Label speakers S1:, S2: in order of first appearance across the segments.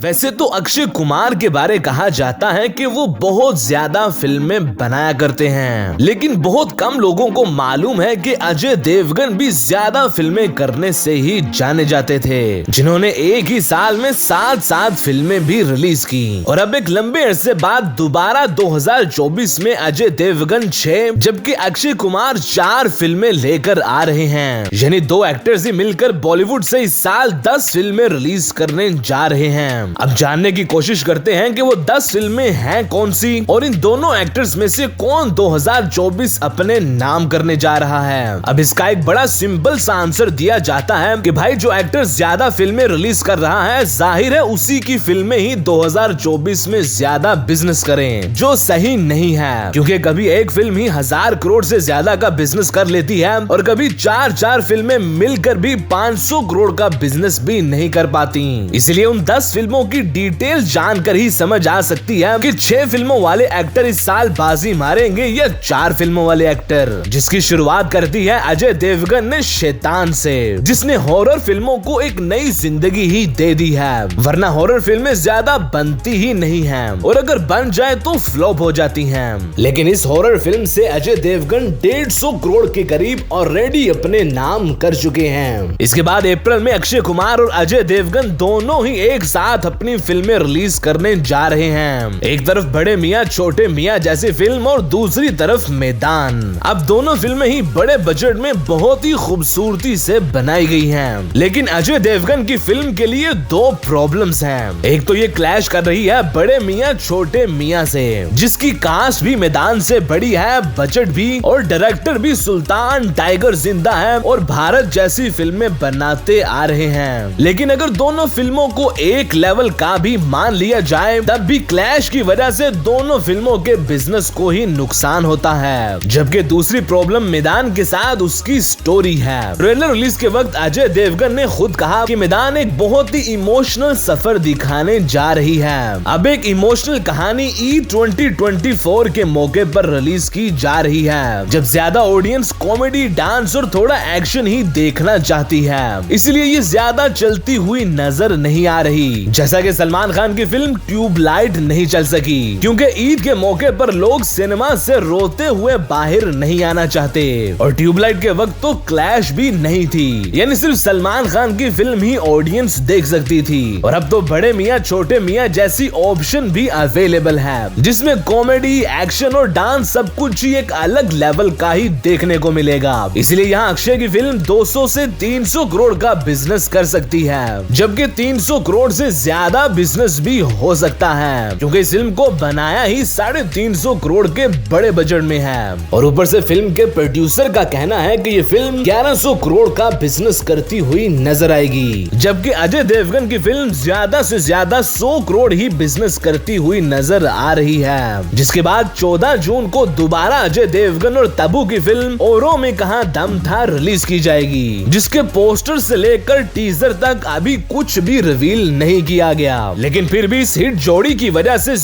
S1: वैसे तो अक्षय कुमार के बारे कहा जाता है कि वो बहुत ज्यादा फिल्में बनाया करते हैं, लेकिन बहुत कम लोगों को मालूम है कि अजय देवगन भी ज्यादा फिल्में करने से ही जाने जाते थे, जिन्होंने एक ही साल में 7 फिल्में भी रिलीज की। और अब एक लंबे अरसे बाद दोबारा 2024 में अजय देवगन 6 जबकि अक्षय कुमार 4 फिल्में लेकर आ रहे हैं, यानी 2 एक्टर्स ही मिलकर बॉलीवुड से इस साल 10 फिल्में रिलीज करने जा रहे हैं। अब जानने की कोशिश करते हैं कि वो 10 फिल्में हैं कौन सी और इन दोनों एक्टर्स में से कौन 2024 अपने नाम करने जा रहा है। अब इसका एक बड़ा सिंपल सा आंसर दिया जाता है कि भाई जो एक्टर ज्यादा फिल्में रिलीज कर रहा है, जाहिर है उसी की फिल्में ही 2024 में ज्यादा बिजनेस करें, जो सही नहीं है, क्योंकि कभी एक फिल्म ही 1000 करोड़ से ज्यादा का बिजनेस कर लेती है और कभी 4 फिल्में मिलकर भी 500 करोड़ का बिजनेस भी नहीं कर पाती। इसलिए उन 10 फिल्मों की डिटेल जानकर ही समझ आ सकती है कि 6 फिल्मों वाले एक्टर इस साल बाजी मारेंगे या 4 फिल्मों वाले एक्टर, जिसकी शुरुआत करती है अजय देवगन ने शैतान से, जिसने हॉरर फिल्मों को एक नई जिंदगी ही दे दी है, वरना हॉरर फिल्में ज्यादा बनती ही नहीं हैं और अगर बन जाए तो फ्लॉप हो जाती हैं। लेकिन इस हॉरर फिल्म से अजय देवगन 150 करोड़ के करीब ऑलरेडी अपने नाम कर चुके हैं। इसके बाद अप्रैल में अक्षय कुमार और अजय देवगन दोनों ही एक साथ अपनी फिल्में रिलीज करने जा रहे हैं, एक तरफ बड़े मियां छोटे मियां जैसी फिल्म और दूसरी तरफ मैदान। अब दोनों फिल्में ही बड़े बजट में बहुत ही खूबसूरती से बनाई गई हैं, लेकिन अजय देवगन की फिल्म के लिए 2 प्रॉब्लम्स हैं। एक तो ये क्लैश कर रही है बड़े मियां छोटे मियां से, जिसकी कास्ट भी मैदान से बड़ी है, बजट भी, और डायरेक्टर भी सुल्तान टाइगर जिंदा है और भारत जैसी फिल्में बनाते आ रहे हैं। लेकिन अगर दोनों फिल्मों को एक लेवल का भी मान लिया जाए, तब भी क्लैश की वजह से दोनों फिल्मों के बिजनेस को ही नुकसान होता है। जबकि दूसरी प्रॉब्लम मैदान के साथ उसकी स्टोरी है। ट्रेलर रिलीज के वक्त अजय देवगन ने खुद कहा कि मैदान एक बहुत ही इमोशनल सफर दिखाने जा रही है। अब एक इमोशनल कहानी E2024 के मौके पर रिलीज की जा रही है, जब ज्यादा ऑडियंस कॉमेडी, डांस और थोड़ा एक्शन ही देखना चाहती है, इसलिए ये ज्यादा चलती हुई नजर नहीं आ रही। जैसा कि सलमान खान की फिल्म ट्यूबलाइट नहीं चल सकी क्योंकि ईद के मौके पर लोग सिनेमा से रोते हुए बाहर नहीं आना चाहते, और ट्यूबलाइट के वक्त तो क्लैश भी नहीं थी, यानी सिर्फ सलमान खान की फिल्म ही ऑडियंस देख सकती थी। और अब तो बड़े मियां छोटे मियां जैसी ऑप्शन भी अवेलेबल है, जिसमें कॉमेडी, एक्शन और डांस सब कुछ ही एक अलग लेवल का ही देखने को मिलेगा। इसलिए यहाँ अक्षय की फिल्म 200 से 300 करोड़ का बिजनेस कर सकती है, जबकि 300 करोड़ से ज्यादा बिजनेस भी हो सकता है, क्योंकि इस फिल्म को बनाया ही 350 करोड़ के बड़े बजट में है। और ऊपर से फिल्म के प्रोड्यूसर का कहना है कि ये फिल्म 1100 करोड़ का बिजनेस करती हुई नजर आएगी, जबकि अजय देवगन की फिल्म ज्यादा से ज्यादा 100 करोड़ ही बिजनेस करती हुई नजर आ रही है। जिसके बाद 14 जून को दोबारा अजय देवगन और तब्बू की फिल्म औरों में कहां दम था रिलीज की जाएगी, जिसके पोस्टर से लेकर टीजर तक अभी कुछ भी रिवील नहीं किया गया। लेकिन फिर भी इस हिट जोड़ी की वजह से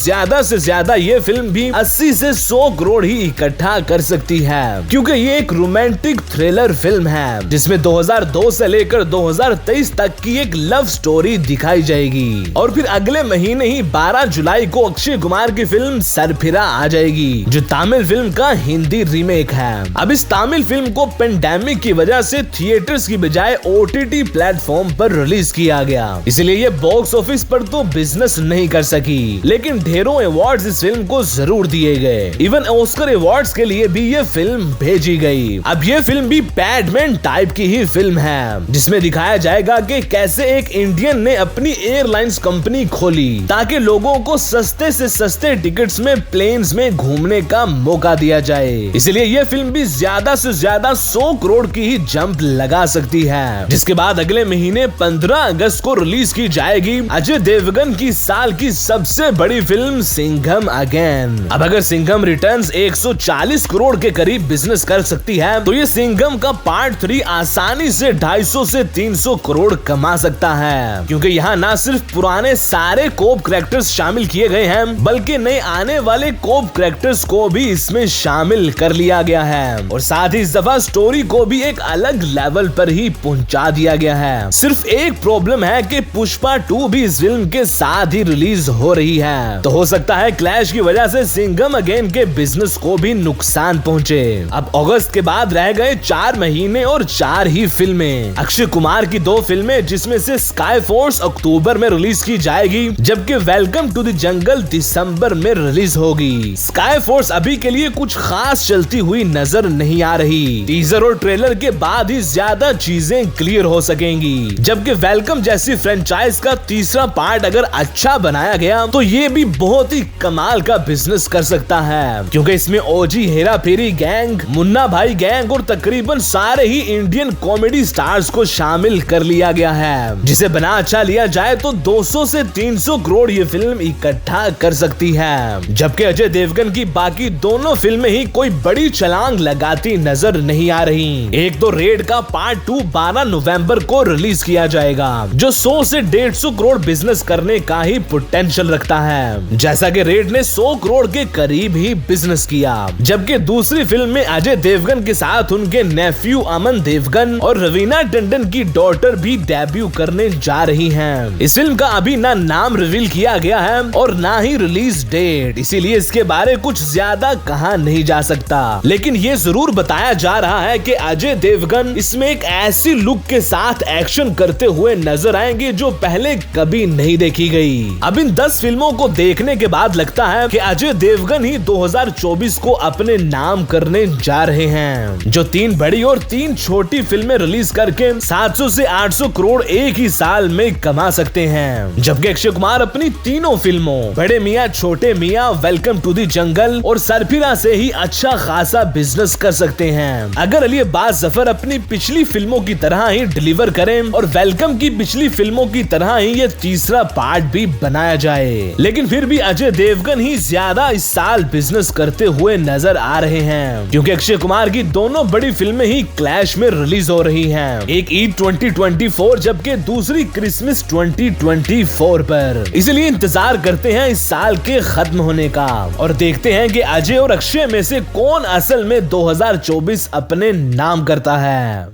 S1: ज्यादा ये फिल्म भी 80 से 100 करोड़ ही इकट्ठा कर सकती है, क्योंकि ये एक रोमांटिक थ्रिलर फिल्म है, जिसमें 2002 से लेकर 2023 तक की एक लव स्टोरी दिखाई जाएगी। और फिर अगले महीने ही 12 जुलाई को अक्षय कुमार की फिल्म सरफिरा आ जाएगी, जो तमिल फिल्म का हिंदी रीमेक है। अब इस तमिल फिल्म को पेंडेमिक की वजह से थिएटर्स की बजाय OTT प्लेटफॉर्म पर रिलीज किया गया, इसलिए ये बॉक्स ऑफिस पर तो बिजनेस नहीं कर सकी, लेकिन ढेरों अवार्ड्स इस फिल्म को जरूर दिए गए। इवन ऑस्कर अवार्ड्स के लिए भी ये फिल्म भेजी गई। अब ये फिल्म भी पैडमैन टाइप की ही फिल्म है, जिसमें दिखाया जाएगा कि कैसे एक इंडियन ने अपनी एयरलाइंस कंपनी खोली ताकि लोगों को सस्ते से सस्ते टिकट्स में प्लेन्स में घूमने का मौका दिया जाए। इसलिए ये फिल्म भी ज्यादा से ज्यादा 100 करोड़ की ही जंप लगा सकती है, जिसके बाद अगले महीने 15 अगस्त को रिलीज की जाएगी अजय देवगन की साल की सबसे बड़ी फिल्म सिंघम अगेन। अब अगर सिंघम रिटर्न्स 140 करोड़ के करीब बिजनेस कर सकती है, तो ये सिंघम का पार्ट 3 आसानी से 250 से 300 करोड़ कमा सकता है, क्योंकि यहाँ न सिर्फ पुराने सारे कोप कैरेक्टर्स शामिल किए गए हैं, बल्कि नए आने वाले कोप कैरेक्टर्स को भी इसमें शामिल कर लिया गया है, और साथ ही इस दफा स्टोरी को भी एक अलग लेवल पर ही पहुंचा दिया गया है। सिर्फ एक प्रॉब्लम है कि पुष्पा 2 भी इस फिल्म के साथ ही रिलीज हो रही है। तो हो सकता है क्लैश की वजह से सिंघम अगेन के बिजनेस को भी नुकसान पहुंचे। अब अगस्त के बाद रह गए 4 महीने और 4 ही फिल्में। अक्षय कुमार की 2 फिल्में, जिसमें से स्काई फोर्स अक्टूबर में रिलीज की जाएगी, जबकि वेलकम टू द जंगल दिसंबर में रिलीज होगी। स्काई फोर्स अभी के लिए कुछ खास चलती हुई नजर नहीं आ रही। टीजर और ट्रेलर के बाद ही ज्यादा चीजें क्लियर हो सकेंगी। जबकि वेलकम जैसी फ्रेंचाइज का तीसरा पार्ट अगर अच्छा बनाया गया तो ये भी बहुत ही कमाल का बिजनेस कर सकता है, क्योंकि इसमें ओजी हेरा फेरी गैंग, मुन्ना भाई गैंग और तकरीबन सारे ही इंडियन कॉमेडी स्टार्स को शामिल कर लिया गया है, जिसे बना अच्छा लिया जाए तो 200 से 300 करोड़ ये फिल्म इकट्ठा कर सकती है। जबकि अजय देवगन की बाकी दोनों फिल्में ही कोई बड़ी छलांग लगाती नजर नहीं आ रही। एक तो रेड का पार्ट 2 12 नवंबर को रिलीज किया जाएगा, जो 100 से 150 करोड़ बिजनेस करने का ही पोटेंशियल रखता है, जैसा कि रेड ने 100 करोड़ के करीब ही बिजनेस किया। जबकि दूसरी फिल्म में अजय देवगन के साथ उनके नेफ्यू अमन देवगन और रवीना टंडन की डॉटर भी डेब्यू करने जा रही हैं। इस फिल्म का अभी ना नाम रिवील किया गया है और ना ही रिलीज डेट, इसीलिए इसके बारे कुछ ज्यादा कहा नहीं जा सकता। लेकिन ये जरूर बताया जा रहा है कि अजय देवगन इसमें एक ऐसी लुक के साथ एक्शन करते हुए नजर आएंगे जो पहले कभी नहीं देखी गई। अब इन 10 फिल्मों को देखने के बाद लगता है कि अजय देवगन ही 2024 को अपने नाम करने जा रहे हैं, जो 3 बड़ी और 3 छोटी फिल्में रिलीज करके 700 से 800 करोड़ एक ही साल में कमा सकते हैं। जबकि अक्षय कुमार अपनी तीनों फिल्मों बड़े मियाँ छोटे मियाँ, वेलकम टू द जंगल और सरफिरा से ही अच्छा खासा बिजनेस कर सकते हैं। अगर अली अब्बास जफर अपनी पिछली फिल्मों की तरह ही डिलीवर करें और वेलकम की पिछली फिल्मों की तरह ही ये तीसरा पार्ट भी बनाया जाए, लेकिन फिर भी अजय देवगन ही ज्यादा इस साल बिजनेस करते हुए नजर आ रहे हैं, क्योंकि अक्षय कुमार की दोनों बड़ी फिल्में ही क्लैश में रिलीज हो रही हैं। एक ईद 2024 जबकि दूसरी क्रिसमस 2024 पर। इसलिए इंतजार करते हैं इस साल के खत्म होने का और देखते हैं कि अजय और अक्षय में से कौन असल में 2024 अपने नाम करता है।